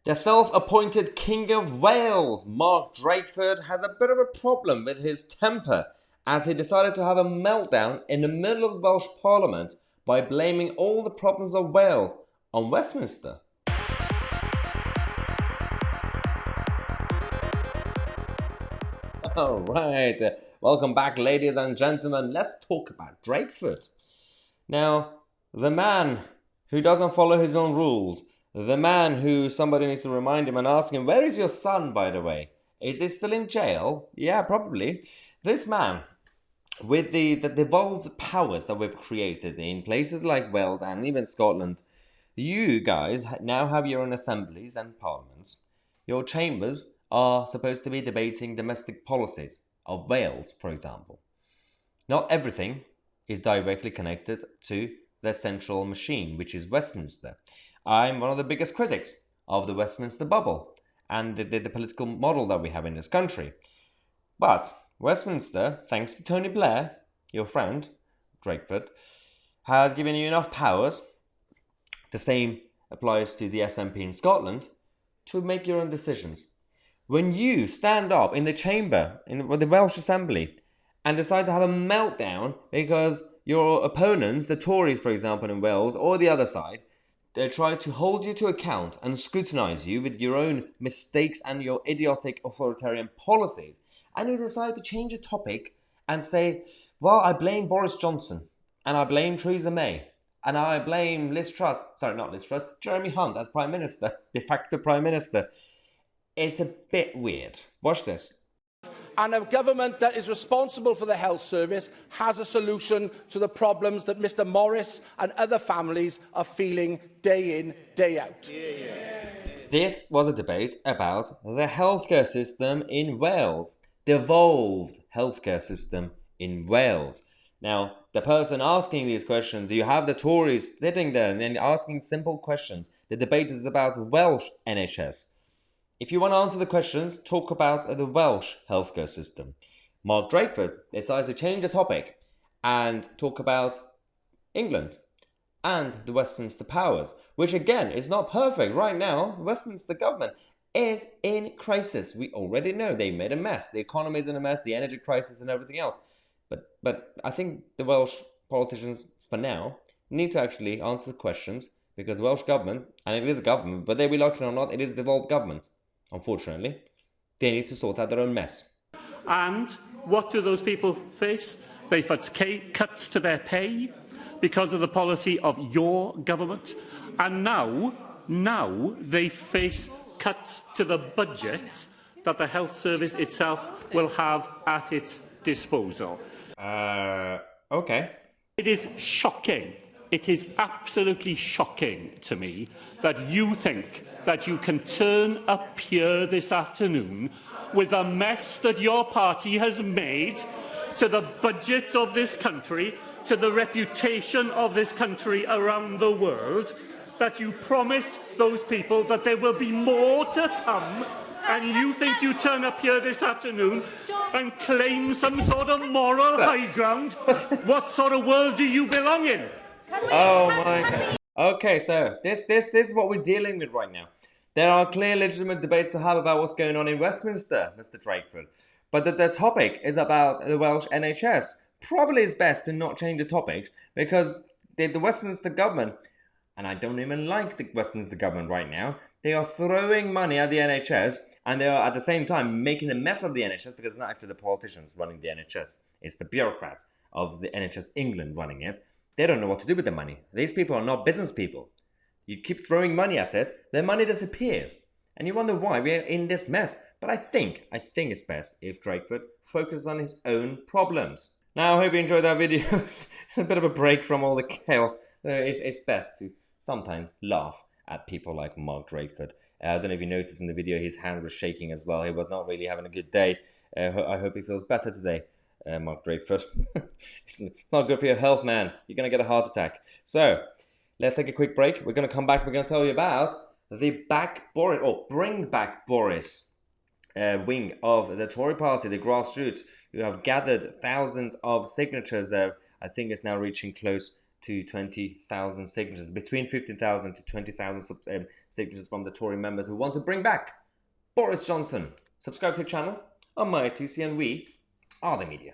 The self-appointed King of Wales, Mark Drakeford, has a bit of a problem with his temper as he decided to have a meltdown in the middle of the Welsh Parliament by blaming all the problems of Wales on Westminster. Alright, welcome back ladies and gentlemen, let's talk about Drakeford. Now, the man who doesn't follow his own rules, the man who somebody needs to remind him and ask him, where is your son, by the way? Is he still in jail? Yeah, probably. This man, with the devolved powers that we've created in places like Wales and even Scotland, you guys now have your own assemblies and parliaments. Your chambers are supposed to be debating domestic policies of Wales, for example. Not everything is directly connected to the central machine, which is Westminster. I'm one of the biggest critics of the Westminster bubble and the political model that we have in this country. But Westminster, thanks to Tony Blair, your friend, Drakeford, has given you enough powers, the same applies to the SNP in Scotland, to make your own decisions. When you stand up in the chamber, in the Welsh Assembly, and decide to have a meltdown because your opponents, the Tories for example in Wales, or the other side, they try to hold you to account and scrutinise you with your own mistakes and your idiotic authoritarian policies, and you decide to change the topic and say, well, I blame Boris Johnson, and I blame Theresa May, and I blame Jeremy Hunt as Prime Minister, de facto Prime Minister. It's a bit weird. Watch this. And a government that is responsible for the health service has a solution to the problems that Mr Morris and other families are feeling day in, day out. This was a debate about the healthcare system in Wales. Devolved healthcare system in Wales. Now, the person asking these questions, you have the Tories sitting there and asking simple questions. The debate is about Welsh NHS. If you want to answer the questions, talk about the Welsh healthcare system. Mark Drakeford decides to change the topic and talk about England and the Westminster powers, which again is not perfect. Right now, the Westminster government is in crisis. We already know they made a mess. The economy is in a mess, the energy crisis and everything else. But I think the Welsh politicians, for now, need to actually answer questions because the Welsh government, and it is a government, but they be like it or not, it is a devolved government. Unfortunately, they need to sort out their own mess. And what do those people face? They face cuts to their pay because of the policy of your government. And now they face cuts to the budget that the health service itself will have at its disposal. Okay. It is shocking. It is absolutely shocking to me that you think that you can turn up here this afternoon with a mess that your party has made to the budget of this country, to the reputation of this country around the world, that you promise those people that there will be more to come, and you think you turn up here this afternoon and claim some sort of moral high ground? What sort of world do you belong in? Oh my God. Okay, so this is what we're dealing with right now. There are clear legitimate debates to have about what's going on in Westminster, Mr. Drakeford. But the topic is about the Welsh NHS. Probably it's best to not change the topics because the Westminster government, and I don't even like the Westminster government right now, they are throwing money at the NHS and they are at the same time making a mess of the NHS because it's not actually the politicians running the NHS. It's the bureaucrats of the NHS England running it. They don't know what to do with the money. These people are not business people. You keep throwing money at it, their money disappears. And you wonder why we're in this mess. But I think it's best if Drakeford focuses on his own problems. Now, I hope you enjoyed that video. A bit of a break from all the chaos. It's best to sometimes laugh at people like Mark Drakeford. I don't know if you noticed in the video, his hand was shaking as well. He was not really having a good day. I hope he feels better today. Mark Drakeford. It's not good for your health, man. You're going to get a heart attack. So, let's take a quick break. We're going to come back. We're going to tell you about the Bring Back Boris wing of the Tory party, the grassroots, who have gathered thousands of signatures. I think it's now reaching close to 20,000 signatures, between 15,000 to 20,000 signatures from the Tory members who want to bring back Boris Johnson. Subscribe to the channel. I'm Tousi, and we are the media.